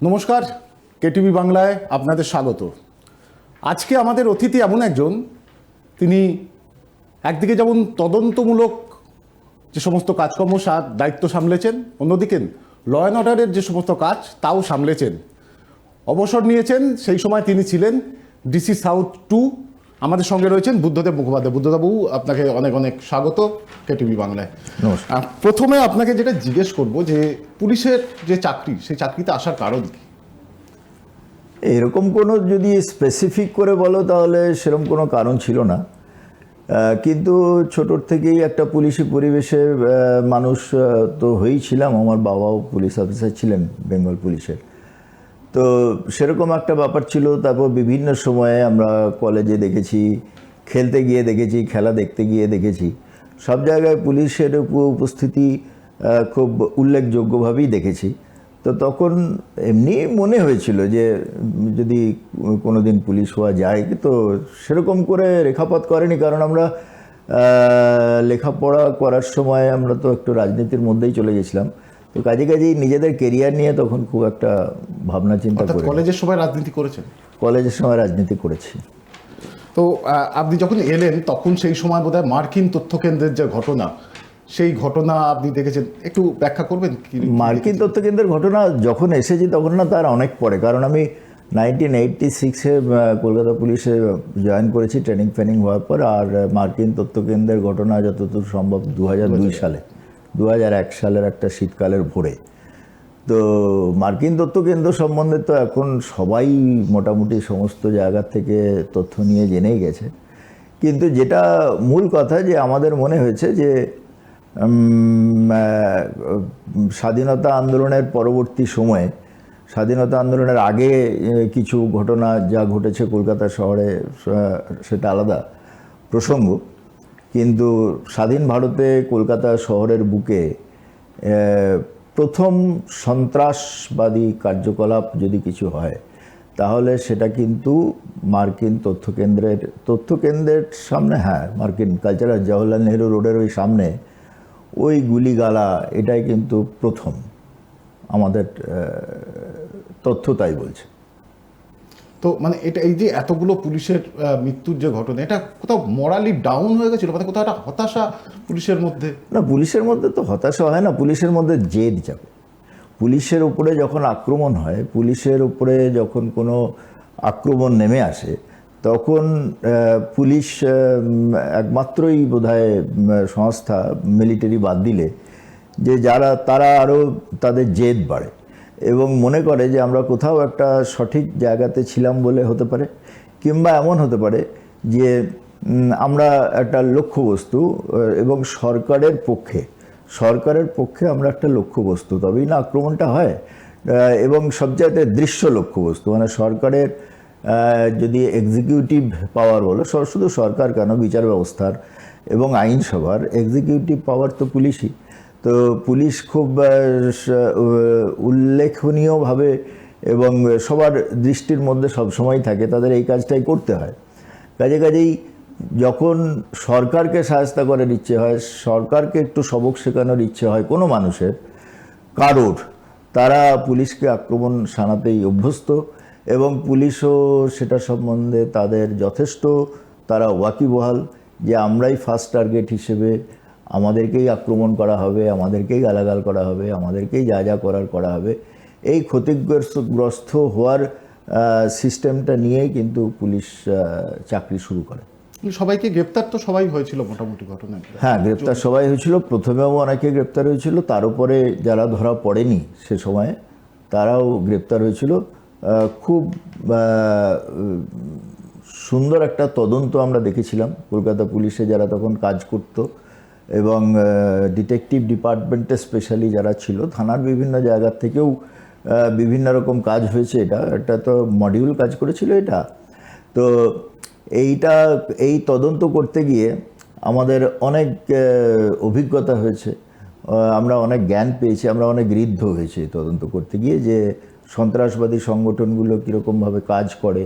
নমস্কার, কেটিভি বাংলায় আপনাদের স্বাগত। আজকে আমাদের অতিথি এমন একজন, তিনি একদিকে যেমন তদন্তমূলক যে সমস্ত কাজকর্ম দায়িত্ব সামলেছেন, অন্যদিকে ল অ্যান্ড অর্ডারের যে সমস্ত কাজ তাও সামলেছেন। অবসর নিয়েছেন, সেই সময় তিনি ছিলেন ডিসি সাউথ 2। আমাদের সঙ্গে রয়েছেন বুদ্ধদেব মুখোপাধ্যায়। বুদ্ধদেববাবু, আপনাকে অনেক অনেক স্বাগত কেটিভি বাংলায়। নমস্কার। প্রথমে আপনাকে যেটা জিজ্ঞেস করব যে পুলিশের যে চাকরি, সেই চাকরিতে আসার কারণ কি? এরকম কোনো যদি স্পেসিফিক করে বলো তাহলে সেরকম কোনো কারণ ছিল না, কিন্তু ছোটোর থেকেই একটা পুলিশি পরিবেশে মানুষ তো হয়েই ছিলাম। আমার বাবাও পুলিশ অফিসার ছিলেন বেঙ্গল পুলিশের, তো সেরকম একটা ব্যাপার ছিল। তারপর বিভিন্ন সময়ে আমরা কলেজে দেখেছি, খেলতে গিয়ে দেখেছি, খেলা দেখতে গিয়ে দেখেছি, সব জায়গায় পুলিশের উপস্থিতি খুব উল্লেখযোগ্যভাবেই দেখেছি। তো তখন এমনি মনে হয়েছিল যে যদি কোনো দিন পুলিশ হওয়া যায়, তো সেরকম করে রেখাপাত করেনি, কারণ আমরা লেখাপড়া করার সময় আমরা তো একটু রাজনীতির মধ্যেই চলে গেছিলাম। তো কাজেই নিজেদের কেরিয়ার নিয়ে তখন খুব একটা ভাবনা চিন্তা করি। কলেজের সময় রাজনীতি করেছেন? কলেজের সময় রাজনীতি করেছি। তো আপনি যখন এলেন তখন সেই সময় বোধহয় মার্কিন তথ্য কেন্দ্রের যে ঘটনা, সেই ঘটনা আপনি দেখেছেন, একটু ব্যাখ্যা করবেন কি? মার্কিন তথ্য কেন্দ্রের ঘটনা যখন এসেছি তখন না, তার অনেক পরে, কারণ আমি 1986-এ কলকাতা পুলিশে জয়েন করেছি ট্রেনিং ফেনিং হওয়ার পর। আর মার্কিন তথ্য কেন্দ্রের ঘটনা যতদূর সম্ভব 2002 সালে, 2001 সালের একটা শীতকালের ভোরে। তো মার্কিন তথ্য কেন্দ্র সম্বন্ধে তো এখন সবাই মোটামুটি সমস্ত জায়গা থেকে তথ্য নিয়ে জেনেই গেছে, কিন্তু যেটা মূল কথা যে আমাদের মনে হয়েছে যে স্বাধীনতা আন্দোলনের পরবর্তী সময়ে, স্বাধীনতা আন্দোলনের আগে কিছু ঘটনা যা ঘটেছে কলকাতা শহরে সেটা আলাদা প্রসঙ্গ, কিন্তু স্বাধীন ভারতে কলকাতা শহরের বুকে প্রথম সন্ত্রাসবাদী কার্যকলাপ যদি কিছু হয় তাহলে সেটা কিন্তু মার্কিন তথ্যকেন্দ্রের সামনে, হ্যাঁ, মার্কিন কালচারাল জওহরলাল নেহরু রোডের ওই সামনে ওই গুলিগালা, এটাই কিন্তু প্রথম আমাদের তথ্য তাই বলছে। তো মানে এটা, এই যে এতগুলো পুলিশের মৃত্যুর যে ঘটনা, এটা কোথাও মরালি ডাউন হয়ে গেছিল, মানে কোথাও একটা হতাশা পুলিশের মধ্যে? না, পুলিশের মধ্যে তো হতাশা হয় না, পুলিশের মধ্যে জেদ যাবে। পুলিশের উপরে যখন আক্রমণ হয়, পুলিশের উপরে যখন কোনো আক্রমণ নেমে আসে, তখন পুলিশ একমাত্রই বোধহয় সংস্থা, মিলিটারি বাদ দিলে, যে তারা আরও তাদের জেদ বাড়ে এবং মনে করে যে আমরা কোথাও একটা সঠিক জায়গাতে ছিলাম বলে হতে পারে, কিংবা এমন হতে পারে যে আমরা একটা লক্ষ্যবস্তু এবং সরকারের পক্ষে আমরা একটা লক্ষ্যবস্তু, তবেই না আক্রমণটা হয়। এবং সবচাইতে দৃশ্য লক্ষ্যবস্তু, মানে সরকারের যদি এক্সিকিউটিভ পাওয়ার বলো, শুধু সরকার কেন, বিচার ব্যবস্থার এবং আইনসভার এক্সিকিউটিভ পাওয়ার তো পুলিশই। তো পুলিশ খুব উল্লেখনীয়ভাবে এবং সবার দৃষ্টির মধ্যে সবসময় থাকে, তাদের এই কাজটাই করতে হয়। কাজেই যখন সরকারকে সাহায্য করার ইচ্ছে হয়, সরকারকে একটু সবক শেখানোর ইচ্ছে হয় কোনো মানুষের, কারোর, তারা পুলিশকে আক্রমণ শানাতেই অভ্যস্ত, এবং পুলিশও সেটা সম্বন্ধে তাদের যথেষ্ট তারা ওয়াকিবহাল যে আমরাই ফার্স্ট টার্গেট হিসেবে, আমাদেরকেই আক্রমণ করা হবে, আমাদেরকেই গালাগাল করা হবে, আমাদেরকেই যা করা হবে। এই ক্ষতিগ্রস্ত হওয়ার সিস্টেমটা নিয়েই কিন্তু পুলিশ চাকরি শুরু করে। সবাইকে গ্রেপ্তার তো সবাই হয়েছিল মোটামুটি ঘটনা? হ্যাঁ, গ্রেপ্তার সবাই হয়েছিল। প্রথমেও অনেকে গ্রেপ্তার হয়েছিল, তার উপরে যারা ধরা পড়েনি সে সময়ে তারাও গ্রেপ্তার হয়েছিল। খুব সুন্দর একটা তদন্ত আমরা দেখেছিলাম কলকাতা পুলিশে যারা তখন কাজ করত, এবং ডিটেকটিভ ডিপার্টমেন্টে স্পেশালি যারা ছিল, থানার বিভিন্ন জায়গার থেকেও বিভিন্ন রকম কাজ হয়েছে। এটা তো মডিউল কাজ করেছিল এটা। তো এই তদন্ত করতে গিয়ে আমাদের অনেক অভিজ্ঞতা হয়েছে, আমরা অনেক জ্ঞান পেয়েছি, আমরা অনেক ঋদ্ধ হয়েছি তদন্ত করতে গিয়ে, যে সন্ত্রাসবাদী সংগঠনগুলো কীরকমভাবে কাজ করে,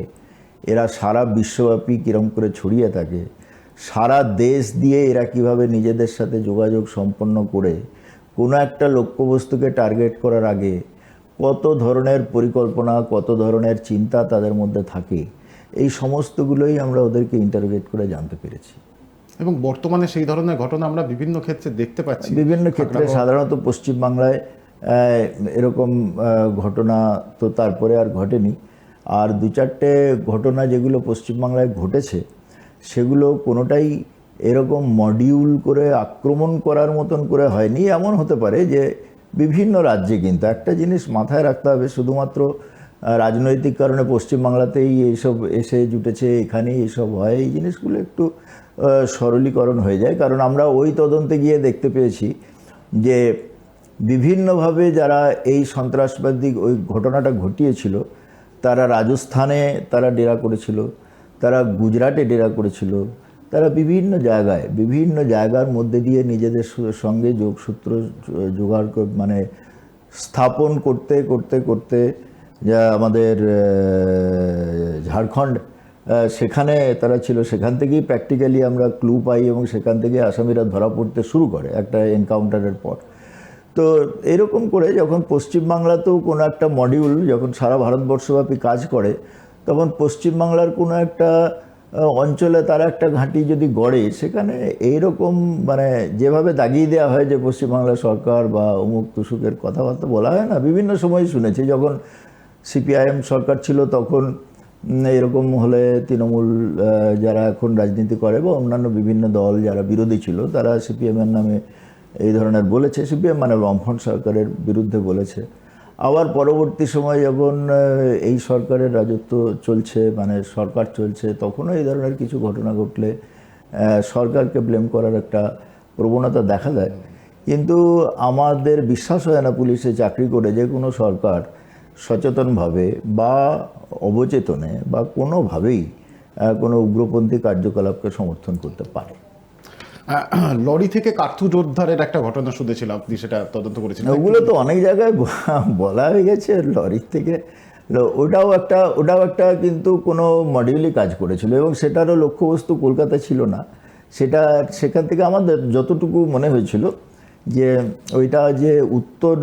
এরা সারা বিশ্বব্যাপী কীরকম করে ছড়িয়ে থাকে, সারা দেশ দিয়ে এরা কিভাবে নিজেদের সাথে যোগাযোগ সম্পন্ন করে কোনো একটা লক্ষ্যবস্তুকে টার্গেট করার আগে কত ধরনের পরিকল্পনা, কত ধরনের চিন্তা তাদের মধ্যে থাকে, এই সমস্তগুলোই আমরা ওদেরকে ইন্টারোগেট করে জানতে পেরেছি। এবং বর্তমানে সেই ধরনের ঘটনা আমরা বিভিন্ন ক্ষেত্রে দেখতে পাচ্ছি। বিভিন্ন ক্ষেত্রে সাধারণত পশ্চিমবাংলায় এরকম ঘটনা তো তারপরে আর ঘটেনি। আর দু চারটে ঘটনা যেগুলো পশ্চিমবাংলায় ঘটেছে সেগুলো কোনোটাই এরকম মডিউল করে আক্রমণ করার মতন করে হয়নি। এমন হতে পারে যে বিভিন্ন রাজ্যে, কিন্তু একটা জিনিস মাথায় রাখতে হবে, শুধুমাত্র রাজনৈতিক কারণে পশ্চিমবাংলাতেই এইসব এসে জুটেছে, এখানেই এইসব হয়, এই জিনিসগুলো একটু সরলীকরণ হয়ে যায়। কারণ আমরা ওই তদন্তে গিয়ে দেখতে পেয়েছি যে বিভিন্নভাবে যারা এই সন্ত্রাসবাদী ওই ঘটনাটা ঘটিয়েছিল, তারা রাজস্থানে তারা ডেরা করেছিল, তারা গুজরাটে ডেরা করেছিল, তারা বিভিন্ন জায়গার মধ্যে দিয়ে নিজেদের সঙ্গে যোগসূত্র জোগাড় মানে স্থাপন করতে করতে করতে যা আমাদের ঝাড়খণ্ড, সেখানে তারা ছিল, সেখান থেকেই প্র্যাকটিক্যালি আমরা ক্লু পাই এবং সেখান থেকে আসামিরা ধরা পড়তে শুরু করে একটা এনকাউন্টারের পর। তো এরকম করে যখন পশ্চিমবাংলাতেও কোনো একটা মডিউল যখন সারা ভারতবর্ষব্যাপী কাজ করে, তখন পশ্চিমবাংলার কোনো একটা অঞ্চলে তারা একটা ঘাঁটি যদি গড়ে, সেখানে এইরকম মানে যেভাবে দাগিয়ে দেওয়া হয় যে পশ্চিমবাংলা সরকার বা অমুক তুসুকের কথাবার্তা বলা হয় না, বিভিন্ন সময় শুনেছি। যখন সিপিআইএম সরকার ছিল তখন এরকম হলে তৃণমূল যারা এখন রাজনীতি করে বা অন্যান্য বিভিন্ন দল যারা বিরোধী ছিল, তারা সিপিএমের নামে এই ধরনের বলেছে, সিপিএম মানে বামফ্রন্ট সরকারের বিরুদ্ধে বলেছে। আবার পরবর্তী সময় যখন এই সরকারের রাজত্ব চলছে, মানে সরকার চলছে, তখনও এই ধরনের কিছু ঘটনা ঘটলে সরকারকে ব্লেম করার একটা প্রবণতা দেখা যায়। কিন্তু আমাদের বিশ্বাস হয় না পুলিশে চাকরি করে যে কোনো সরকার সচেতনভাবে বা অবচেতনে বা কোনোভাবেই কোনো উগ্রপন্থী কার্যকলাপকে সমর্থন করতে পারে। লরি থেকে কার্তুজ উদ্ধারের একটা ঘটনা শুনেছিলাম, আপনি সেটা তদন্ত করেছিলেন। ওগুলো তো অনেক জায়গায় বলা হয়ে গেছে, লরির থেকে ওটাও একটা কিন্তু কোনো মডিউলই কাজ করেছিল এবং সেটারও লক্ষ্যবস্তু কলকাতা ছিল না। সেখান থেকে আমাদের যতটুকু মনে হয়েছিল যে ওইটা যে উত্তর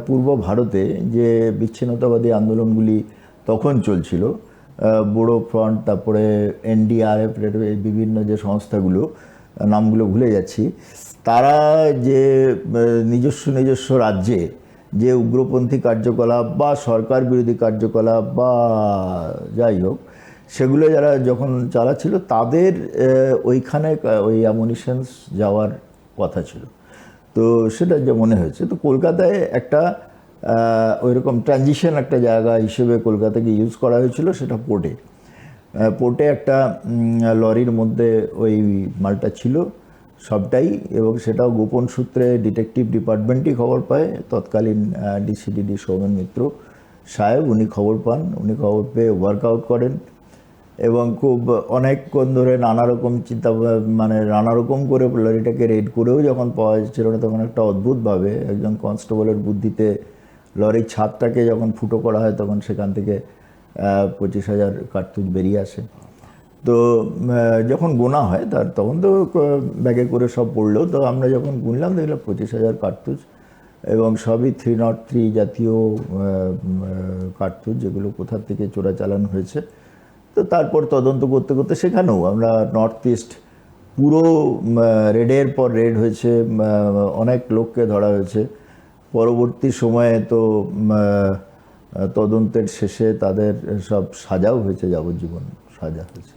পূর্ব ভারতে যে বিচ্ছিন্নতাবাদী আন্দোলনগুলি তখন চলছিল, বড়ো ফ্রন্ট, তারপরে এনডিআরএফ, বিভিন্ন যে সংস্থাগুলো, নামগুলো ভুলে যাচ্ছি, তারা যে নিজস্ব রাজ্যে যে উগ্রপন্থী কার্যকলাপ বা সরকার বিরোধী কার্যকলাপ বা যাই হোক, সেগুলো যারা যখন চালাচ্ছিল, তাদের ওইখানে ওই অ্যামুনিশনস যাওয়ার কথা ছিল। তো সেটা যে মনে হয়েছে, তো কলকাতায় একটা ওইরকম ট্রানজিশন একটা জায়গা হিসেবে কলকাতাকে ইউজ করা হয়েছিল, সেটা পোর্টে একটা লরির মধ্যে ওই মালটা ছিল সবটাই, এবং সেটাও গোপন সূত্রে ডিটেকটিভ ডিপার্টমেন্টই খবর পায়। তৎকালীন ডিসিডিডি সৌমেন মিত্র সাহেব, উনি খবর পান, উনি খবর পেয়ে ওয়ার্কআউট করেন এবং খুব অনেকক্ষণ ধরে নানারকম নানারকম করে লরিটাকে রেড করেও যখন পাওয়া যাচ্ছিল না, তখন একটা অদ্ভুতভাবে একজন কনস্টেবলের বুদ্ধিতে লরির ছাদটাকে যখন ফুটো করা হয়, তখন সেখান থেকে 25,000 কার্তুজ বেরিয়ে আসে। তো যখন গোনা হয় তখন তো ব্যাগে করে সব পড়লো, তো আমরা যখন গুনলাম দেখলাম 25,000 কার্তুজ, এবং সবই 303 জাতীয় কার্তুজ, যেগুলো কোথা থেকে চোরাচালান হয়েছে। তো তারপর তদন্ত করতে করতে সেখানেও আমরা নর্থ ইস্ট পুরো রেডের পর রেড হয়েছে, অনেক লোককে ধরা হয়েছে। পরবর্তী সময়ে তো তদন্তের শেষে তাদের সব সাজাও হয়েছে, যাবজ্জীবন সাজা হয়েছে।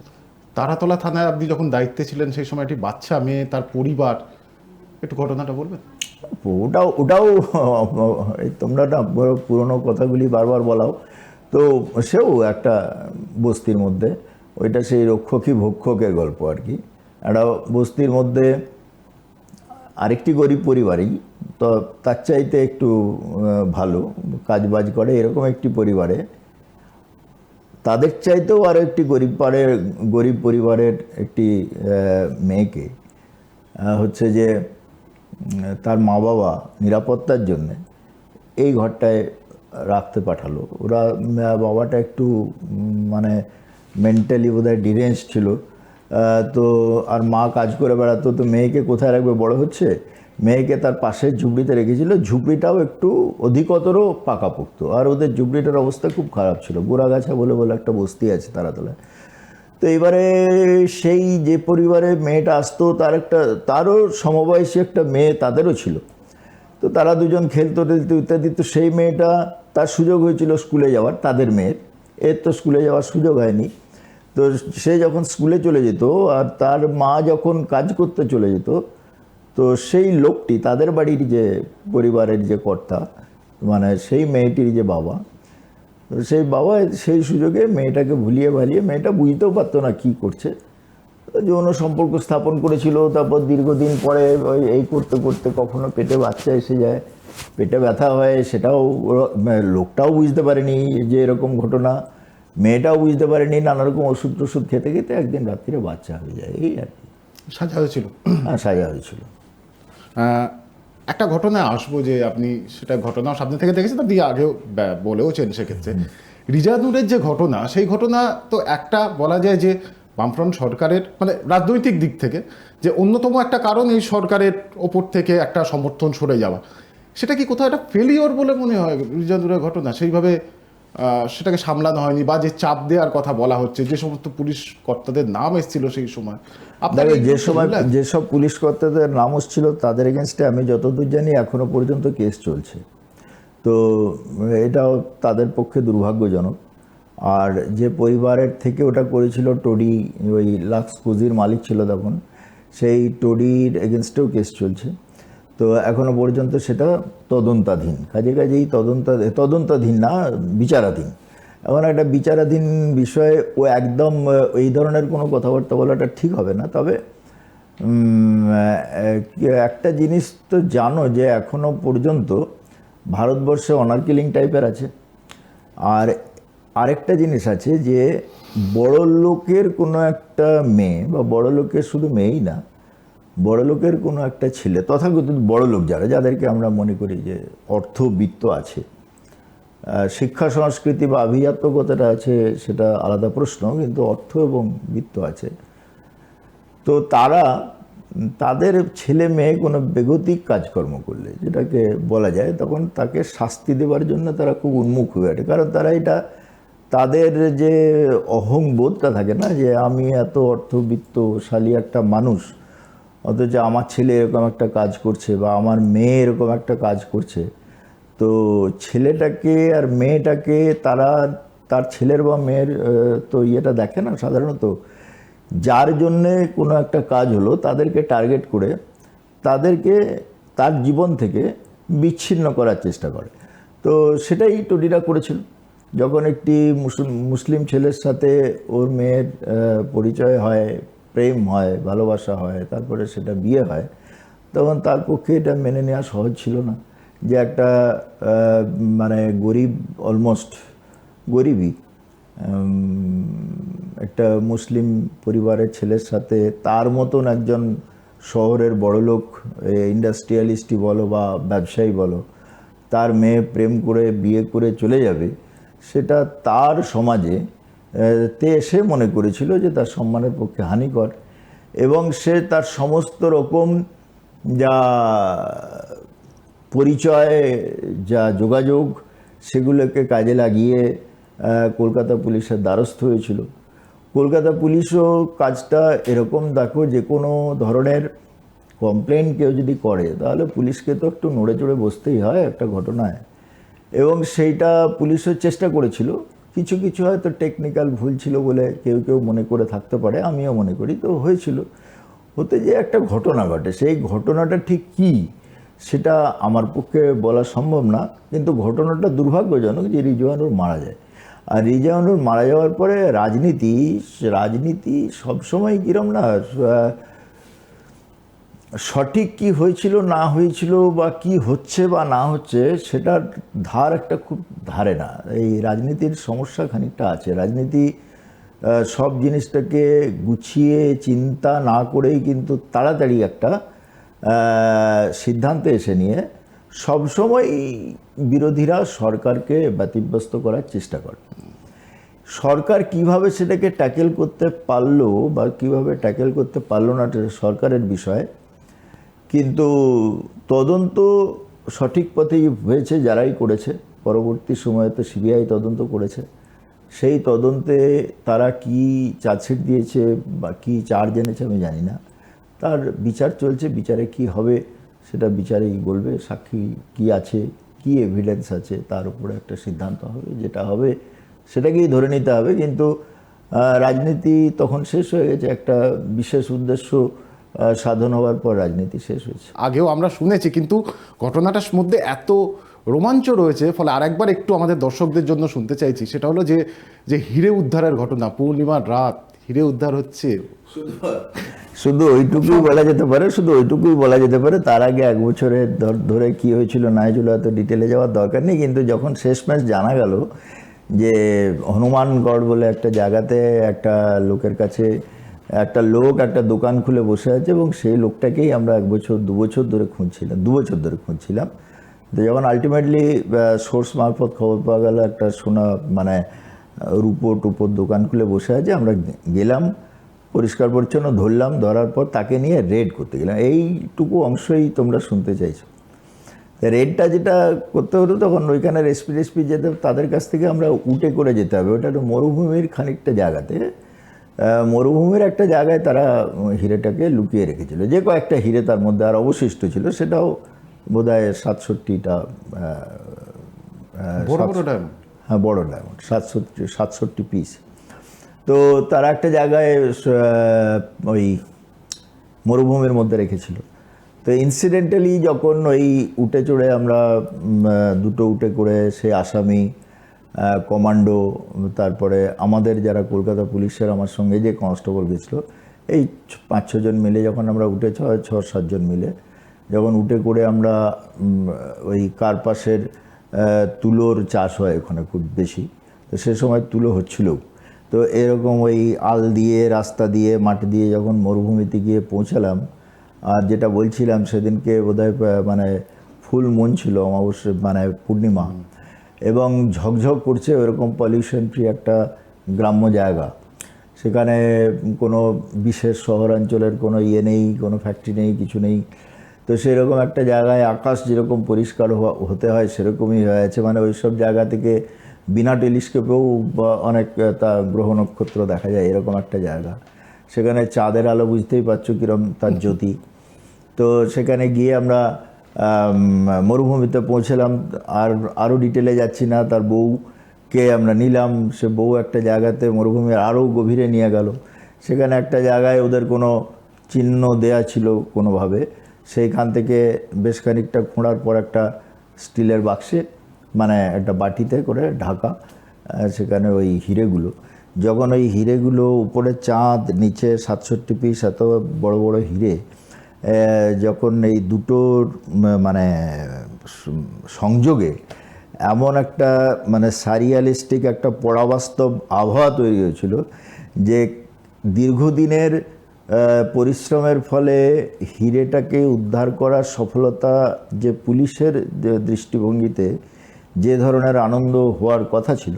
তারাতলা থানায় আপনি যখন দায়িত্বে ছিলেন, সেই সময় একটি বাচ্চা মেয়ে, তার পরিবার, একটু ঘটনাটা বলবেন? ওটাও তোমরা না পুরনো কথাগুলি বারবার বলাও, তো সেও একটা বস্তির মধ্যে, ওইটা সেই রক্ষকী ভক্ষকের গল্প আর কি। একটা বস্তির মধ্যে আরেকটি গরিব পরিবারই, তো তার চাইতে একটু ভালো কাজবাজ করে এরকম একটি পরিবারে, তাদের চাইতেও আরও একটি গরিব পরিবারের একটি মেয়েকে হচ্ছে যে তার মা বাবা নিরাপত্তার জন্যে এই ঘরটায় রাখতে পাঠালো। ওরা বাবাটা একটু মানে মেন্টালি বোধহয় ডিরেঞ্জ ছিল, তো আর মা কাজ করে বেড়াতো, তো মেয়েকে কোথায় রাখবে, বড় হচ্ছে মেয়েকে তার পাশের ঝুপড়িতে রেখেছিল। ঝুপড়িটাও একটু অধিকতর পাকাপোক্ত, আর ওদের ঝুপড়িটার অবস্থা খুব খারাপ ছিল। গোড়াগাছা বলে বলে একটা বস্তি আছে তারাতলায়। তো এবারে সেই যে পরিবারে মেয়েটা আসতো, তারও সমবয়সী একটা মেয়ে তাদেরও ছিল। তো তারা দুজন খেলতো টেলতো ইত্যাদি। তো সেই মেয়েটা, তার সুযোগ হয়েছিল স্কুলে যাওয়ার, তাদের মেয়ের। এর তো স্কুলে যাওয়ার সুযোগ হয়নি। তো সে যখন স্কুলে চলে যেত আর তার মা যখন কাজ করতে চলে যেত, তো সেই লোকটি, তাদের বাড়ির যে পরিবারের যে কর্তা, মানে সেই মেয়েটির যে বাবা, তো সেই বাবা সেই সুযোগে মেয়েটাকে ভুলিয়ে ভালিয়ে, মেয়েটা বুঝতেও পারতো না কী করছে, যৌন সম্পর্ক স্থাপন করেছিল। তারপর দীর্ঘদিন পরে এই করতে করতে কখনো পেটে বাচ্চা এসে যায়, পেটে ব্যথা হয়, সেটাও লোকটাও বুঝতে পারেনি যে এরকম ঘটনা, মেয়েটাও বুঝতে পারেনি। নানা রকম ওষুধ টষুধ খেতে খেতে একদিন রাত্রিরে বাচ্চা হয়ে যায়, এই আর কি। সাজা হয়েছিল। হ্যাঁ, সাজা হয়েছিল। একটা ঘটনায় আসবো যে আপনি সেটা ঘটনাও সামনে থেকে দেখেছেন, আপনি আগেও বলেওছেন। সেক্ষেত্রে রিজা নূরের যে ঘটনা, সেই ঘটনা তো একটা বলা যায় যে বামফ্রন্ট সরকারের, মানে রাজনৈতিক দিক থেকে যে অন্যতম একটা কারণ এই সরকারের ওপর থেকে একটা সমর্থন সরে যাওয়া। সেটা কি কোথাও একটা ফেলিওর বলে মনে হয় রিজা নূরের ঘটনা? সেইভাবে সেটাকে সামলানো হয়নি, বা যে চাপ দেওয়ার কথা বলা হচ্ছে, যে সমস্ত পুলিশ কর্তাদের নাম এসেছিল সেই সময়, দেখো, যেসব পুলিশ কর্তাদের নাম ছিল তাদের এগেনস্টে আমি যতদূর জানি এখনো পর্যন্ত কেস চলছে। তো এটাও তাদের পক্ষে দুর্ভাগ্যজনক। আর যে পরিবারের থেকে ওটা করেছিল, টোডি, ওই লাক্স পুঁজির মালিক ছিল তখন, সেই টোডির এগেনস্টেও কেস চলছে। তো এখনো পর্যন্ত সেটা তদন্তাধীন, কাজেই তদন্তাধীন না, বিচারাধীন। এখন একটা বিচারাধীন বিষয়ে ও একদম এই ধরনের কোনো কথাবার্তা বলাটা ঠিক হবে না। তবে একটা জিনিস তো জানো যে এখনো পর্যন্ত ভারতবর্ষে অনার কিলিং টাইপের আছে। আর আরেকটা জিনিস আছে যে বড় লোকের কোনো একটা মেয়ে, বা বড় লোকের শুধু মেয়েই না, বড় লোকের কোনো একটা ছেলে, তথাকথিত বড় লোক যাদেরকে আমরা মনে করি যে অর্থবিত্ত আছে, শিক্ষা সংস্কৃতি বা আভিজাত্যকতাটা আছে সেটা আলাদা প্রশ্ন, কিন্তু অর্থ এবং বিত্ত আছে। তো তাদের ছেলে মেয়ে কোনো বেগতিক কাজকর্ম করলে, যেটাকে বলা যায়, তখন তাকে শাস্তি দেওয়ার জন্য তারা খুব উন্মুখ হয়ে ওঠে। কারণ তারা তাদের যে অহংবোধটা থাকে না, যে আমি এত অর্থবিত্তশালী একটা মানুষ, অথচ আমার ছেলে এরকম একটা কাজ করছে বা আমার মেয়ে এরকম একটা কাজ করছে। তো ছেলেটাকে আর মেয়েটাকে তার ছেলের বা মেয়ের তো ইয়েটা দেখে না সাধারণত। যার জন্যে কোনো একটা কাজ হলো তাদেরকে টার্গেট করে তাদেরকে তার জীবন থেকে বিচ্ছিন্ন করার চেষ্টা করে। তো সেটাই টোডিরা করেছিল। যখন একটি মুসলিম ছেলের সাথে ওর মেয়ের পরিচয় হয়, প্রেম হয়, ভালোবাসা হয়, তারপরে সেটা বিয়ে হয়, তখন তার পক্ষে এটা মেনে নেওয়া সহজ ছিল না যে একটা মানে গরিব, অলমোস্ট গরিবই, একটা মুসলিম পরিবারের ছেলের সাথে তার মতন একজন শহরের বড়লোক ইন্ডাস্ট্রিয়ালিস্টই বলো বা ব্যবসায়ী বলো, তার মেয়ে প্রেম করে বিয়ে করে চলে যাবে, সেটা তার সমাজে সে মনে করেছিল যে তার সম্মানের পক্ষে হানিকর। এবং সে তার সমস্ত রকম যা পরিচয়, যা যোগাযোগ, সেগুলোকে কাজে লাগিয়ে কলকাতা পুলিশের দ্বারস্থ হয়েছিল। কলকাতা পুলিশও কাজটা এরকম, দেখো, যে কোনো ধরনের কমপ্লেন কেউ যদি করে তাহলে পুলিশকে তো একটু নড়ে চড়ে বসতেই হয় একটা ঘটনায়। এবং সেইটা পুলিশও চেষ্টা করেছিল। কিছু কিছু হয়তো টেকনিক্যাল ভুল ছিল বলে কেউ মনে করে থাকতে পারে, আমিও মনে করি। তো হয়েছিল, হতে যে একটা ঘটনা ঘটে, সেই ঘটনাটা ঠিক কী সেটা আমার পক্ষে বলা সম্ভব না। কিন্তু ঘটনাটা দুর্ভাগ্যজনক যে রিজওয়ানুর মারা যায়। আর রিজওয়ানুর মারা যাওয়ার পরে রাজনীতি সবসময় কিরম না, সঠিক কি হয়েছিল না হয়েছিল বা কি হচ্ছে বা না হচ্ছে সেটার ধার একটা খুব ধারে না। এই রাজনীতির সমস্যা খানিকটা আছে। রাজনীতি সব জিনিসটাকে গুছিয়ে চিন্তা না করেই কিন্তু তাড়াতাড়ি একটা সিদ্ধান্তে এসে নিয়ে সবসময় বিরোধীরা সরকারকে ব্যতিব্যস্ত করার চেষ্টা করে। সরকার কিভাবে সেটাকে ট্যাকেল করতে পারলো বা কিভাবে ট্যাকেল করতে পারলো না, সরকারের বিষয়। কিন্তু তদন্ত সঠিক পথেই হয়েছে যারাই করেছে। পরবর্তী সময়ে তো সিবিআই তদন্ত করেছে, সেই তদন্তে তারা কি চার্জশিট দিয়েছে বা কি চার্জ এনেছে আমি জানি না। তার বিচার চলছে, বিচারে কি হবে সেটা বিচারেই বলবে। সাক্ষী কি আছে, কি এভিডেন্স আছে, তার উপরে একটা সিদ্ধান্ত হবে। যেটা হবে সেটাকেই ধরে নিতে হবে। কিন্তু রাজনীতি তখন শেষ হয়ে গেছে, একটা বিশেষ উদ্দেশ্য সাধন হওয়ার পর রাজনীতি শেষ হয়েছে। আগেও আমরা শুনেছি, কিন্তু ঘটনাটার মধ্যে এত রোমাঞ্চ রয়েছে, ফলে আরেকবার একটু আমাদের দর্শকদের জন্য শুনতে চাইছি। সেটা হলো যে যে হিরে উদ্ধারের ঘটনা, পূর্ণিমার রাত হিরে উদ্ধার হচ্ছে। শুধু ওইটুকুই বলা যেতে পারে, শুধু ওইটুকুই বলা যেতে পারে। তার আগে 1 বছরের ধরে কি হয়েছিল না হয়েছিল এত ডিটেলে যাওয়ার দরকার নেই। কিন্তু যখন শেষমেশ জানা গেল যে হনুমানগড় বলে একটা জায়গাতে একটা লোকের কাছে একটা লোক একটা দোকান খুলে বসে আছে, এবং সেই লোকটাকেই আমরা 1 বছর 2 বছর ধরে খুঁজছিলাম। তো যখন আলটিমেটলি সোর্স মারফত খবর পাওয়া গেল একটা সোনা মানে রূপোর দোকান খুলে বসে আছে, আমরা গেলাম, পরিষ্কার পরিচ্ছন্ন ধরলাম। ধরার পর তাকে নিয়ে রেড করতে গেলাম। এইটুকু অংশই তোমরা শুনতে চাইছো। রেডটা যেটা করতে হতো তখন ওইখানে রেসপি যেতে, তাদের কাছ থেকে আমরা উঠে করে যেতে হবে। ওটা একটা মরুভূমির খানিকটা জায়গাতে, মরুভূমির একটা জায়গায় তারা হিরেটাকে লুকিয়ে রেখেছিল। যে কয়েকটা হিরে তার মধ্যে আর অবশিষ্ট ছিল, সেটাও বোধহয় 67টা বড় বড় ডায়মন্ড। হ্যাঁ, বড় ডায়মন্ড, 67 পিস। তো তারা একটা জায়গায় ওই মরুভূমির মধ্যে রেখেছিল। তো ইনসিডেন্টালি যখন ওই উটে চড়ে আমরা 2টো উটে করে সেই আসামি, কমান্ডো, তারপরে আমাদের যারা কলকাতা পুলিশের আমার সঙ্গে যে কনস্টেবল গেছিলো, এই 5-6 জন মিলে যখন আমরা উঠে 6-7 জন মিলে যখন উঠে করে আমরা ওই কার্পাসের তুলোর চাষ হয় ওখানে খুব বেশি, তো সে সময় তুলো হচ্ছিল। তো এরকম ওই আল দিয়ে রাস্তা দিয়ে মাটি দিয়ে যখন মরুভূমিতে গিয়ে পৌঁছালাম, আর যেটা বলছিলাম সেদিনকে বোধহয় মানে ফুল মুন ছিল, অমাবস্যা মানে পূর্ণিমা, এবং ঝকঝক করছে, ওরকম পলিউশন ফ্রি একটা গ্রাম্য জায়গা। সেখানে কোনো বিশেষ শহরাঞ্চলের কোনো ইয়ে নেই, কোনো ফ্যাক্টরি নেই, কিছু নেই। তো সেরকম একটা জায়গায় আকাশ যেরকম পরিষ্কার হতে হয় সেরকমই হয়ে আছে। মানে ওই সব জায়গা থেকে বিনা টেলিস্কোপেও অনেক তা গ্রহ নক্ষত্র দেখা যায়, এরকম একটা জায়গা। সেখানে চাঁদের আলো বুঝতেই পারছো কীরকম তার জ্যোতি। তো সেখানে গিয়ে আমরা মরুভূমিতে পৌঁছলাম। আর আরও ডিটেলে যাচ্ছি না, তার বউকে আমরা নিলাম। সে বউ একটা জায়গাতে মরুভূমির আরও গভীরে নিয়ে গেল। সেখানে একটা জায়গায় ওদের কোনো চিহ্ন দেয়া ছিল কোনোভাবে, সেইখান থেকে বেশ খানিকটা খোঁড়ার পর একটা স্টিলের বাক্সে মানে একটা বাটিতে করে ঢাকা, সেখানে ওই হিরেগুলো। যখন ওই হিরেগুলো উপরে চাঁদ, নিচে 67 পিস এত বড় বড় হিরে, যখন এই দুটোর মানে সংযোগে এমন একটা মানে সারিয়ালিস্টিক একটা পরাবাস্তব আবহাওয়া তৈরি হয়েছিল যে দীর্ঘদিনের পরিশ্রমের ফলে হিরেটাকে উদ্ধার করার সফলতা যে পুলিশের দৃষ্টিভঙ্গিতে যে ধরনের আনন্দ হওয়ার কথা ছিল,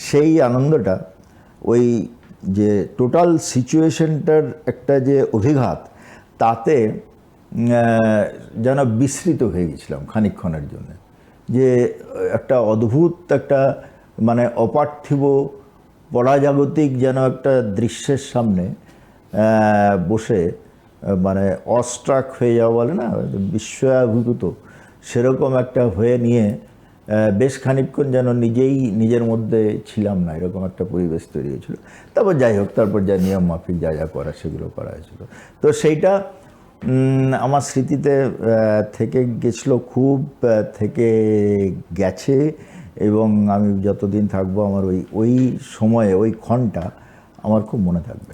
সেই আনন্দটা ওই যে টোটাল সিচুয়েশনটার একটা যে অভিঘাত, তাতে যেন বিস্মৃত হয়ে গেছিলাম খানিকক্ষণের জন্য। যে একটা অদ্ভুত একটা মানে অপার্থিব পরাজাগতিক যেন একটা দৃশ্যের সামনে বসে মানে অস্ট্রাক হয়ে যাওয়া বলে না, বিস্ময়াভিভূত, সেরকম একটা হয়ে নিয়ে বেশ খানিকক্ষণ যেন নিজেই নিজের মধ্যে ছিলাম না, এরকম একটা পরিবেশ তৈরি হয়েছিল। তারপর যাই হোক, তারপর যা নিয়ম মাফিক যা যা করা সেগুলো করা হয়েছিল। তো সেইটা আমার স্মৃতিতে থেকে গেছিলো, খুব থেকে গেছে, এবং আমি যতদিন থাকবো আমার ওই সময়ে ওই ক্ষণটা আমার খুব মনে থাকবে।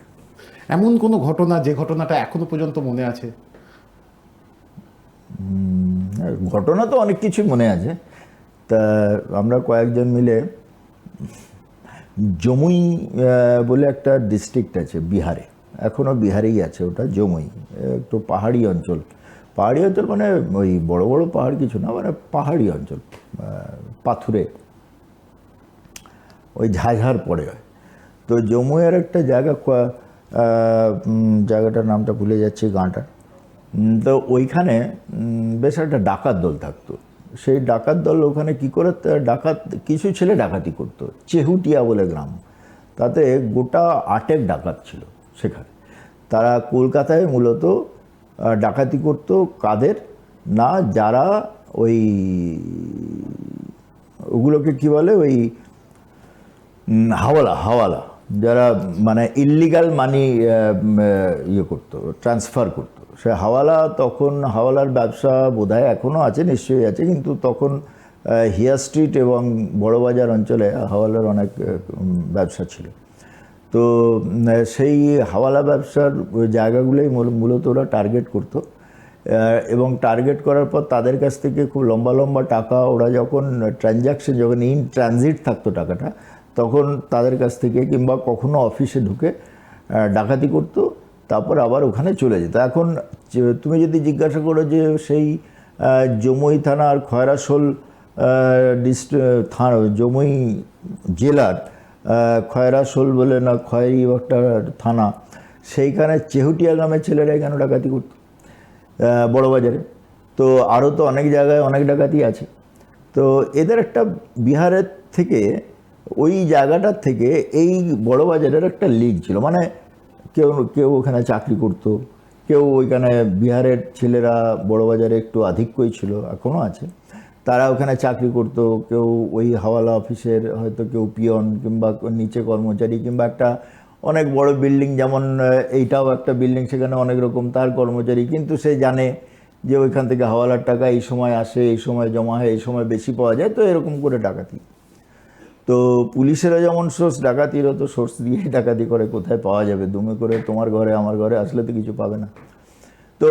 এমন কোনো ঘটনা যে ঘটনাটা এখনো পর্যন্ত মনে আছে? ঘটনা তো অনেক কিছুই মনে আছে। তা আমরা কয়েকজন মিলে জমুই বলে একটা ডিস্ট্রিক্ট আছে বিহারে, এখনও বিহারেই আছে ওটা, জমুই, একটু পাহাড়ি অঞ্চল। পাহাড়ি অঞ্চল মানে ওই বড় বড় পাহাড় কিছু না, মানে পাহাড়ি অঞ্চল, পাথুরে, ওই ঝাঝার পরে হয়। তো জমুইয়ের একটা জায়গা, জায়গাটার নামটা ভুলে যাচ্ছি, গাঁটা, তো ওইখানে বেশ একটা ডাকাত দল থাকতো। সেই ডাকাত দল ওখানে কি করে ডাকাত, কিছু ছেলে ডাকাতি করতো। চেহুটিয়া বলে গ্রাম, তাতে গোটা 8 ডাকাত ছিল সেখানে। তারা কলকাতায় মূলত ডাকাতি করতো কাদের না, যারা ওই ওগুলোকে কি বলে, ওই হাওয়ালা যারা মানে ইল্লিগাল মানি ইয়ে করতো, ট্রান্সফার করতো। সে হাওয়ালা, তখন হাওয়ালার ব্যবসা বোধহয় এখনও আছে, নিশ্চয়ই আছে, কিন্তু তখন হিয়া স্ট্রিট এবং বড়বাজার অঞ্চলে হাওয়ালার অনেক ব্যবসা ছিল। তো সেই হাওয়ালা ব্যবসার জায়গাগুলোই মূলত ওরা টার্গেট করতো, এবং টার্গেট করার পর তাদের কাছ থেকে খুব লম্বা লম্বা টাকা, ওরা যখন ট্রানজ্যাকশন, যখন ইন ট্রানজিট থাকতো টাকাটা, তখন তাদের কাছ থেকে কিংবা কখনো অফিসে ঢুকে ডাকাতি করতো, তারপর আবার ওখানে চলে যেত। এখন তুমি যদি জিজ্ঞাসা করো যে সেই জমুই থানার খয়রাশোল জমুই জেলার খয়রাশোল বলে না খয়েরি একটা থানা, সেইখানে চেহুটিয়া গ্রামের ছেলেরা কেন ডাকাতি করতো বড়বাজারে? তো আরও তো অনেক জায়গায় অনেক ডাকাতি আছে। তো এদের একটা বিহারের থেকে, ওই জায়গাটার থেকে এই বড়বাজারের একটা লিগ ছিল, মানে কেউ কেউ ওখানে চাকরি করতো, কেউ ওইখানে বিহারের ছেলেরা বড়বাজারে একটু আধিক্যই ছিল, এখনও আছে, তারা ওখানে চাকরি করতো। কেউ ওই হাওয়ালা অফিসের হয়তো কেউ পিয়ন কিংবা নিচে কর্মচারী, কিংবা একটা অনেক বড় বিল্ডিং, যেমন এইটাও একটা বিল্ডিং, সেখানে অনেক রকম তার কর্মচারী, কিন্তু সে জানে যে ওইখান থেকে হাওয়ালার টাকা এই সময় আসে, এই সময় জমা হয়, এই সময় বেশি পাওয়া যায়, তো এরকম করে ডাকাতি। তো পুলিশেরা যেমন সোর্স, ডাকাতিরও তো সোর্স দিয়েই ডাকাতি করে, কোথায় পাওয়া যাবে, দুমে করে তোমার ঘরে আমার ঘরে আসলে তো কিছু পাবে না। তো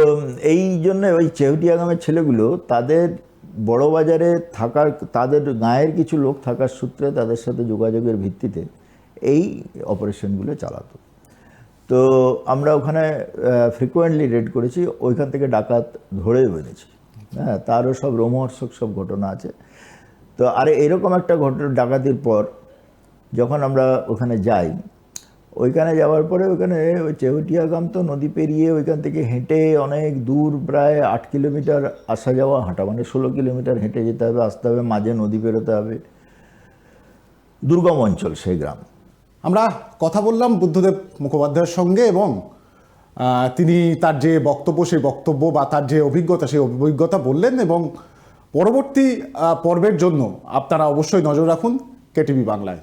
এই জন্য ওই চেহুটিয়া গ্রামের ছেলেগুলো তাদের বড়বাজারে থাকার, তাদের গাঁয়ের কিছু লোক থাকার সূত্রে তাদের সাথে যোগাযোগের ভিত্তিতে এই অপারেশনগুলো চালাতো। তো আমরা ওখানে ফ্রিকোয়েন্টলি রেড করেছি, ওইখান থেকে ডাকাত ধরে বেঁধেছি। হ্যাঁ, তারও সব রোমহর্ষক সব ঘটনা আছে। তো আরে এরকম একটা ডাকাতির পর যখন আমরা ওখানে যাই, ওইখানে যাওয়ার পরে ওইখানে ওই চেহুটিয়া গ্রাম তো নদী পেরিয়ে ওইখান থেকে হেঁটে অনেক দূর, প্রায় 8 কিলোমিটার আসা যাওয়া হাঁটা, মানে 16 কিলোমিটার হেঁটে যেতে হবে, আসতে হবে, মাঝে নদী পেরোতে হবে, দুর্গম অঞ্চল সেই গ্রাম। আমরা কথা বললাম বুদ্ধদেব মুখোপাধ্যায়ের সঙ্গে, এবং তিনি তার যে বক্তব্য, সেই বক্তব্য বা তার যে অভিজ্ঞতা, সেই অভিজ্ঞতা বললেন। এবং পরবর্তী পর্বের জন্য আপনারা অবশ্যই নজর রাখুন কেটিভি বাংলায়।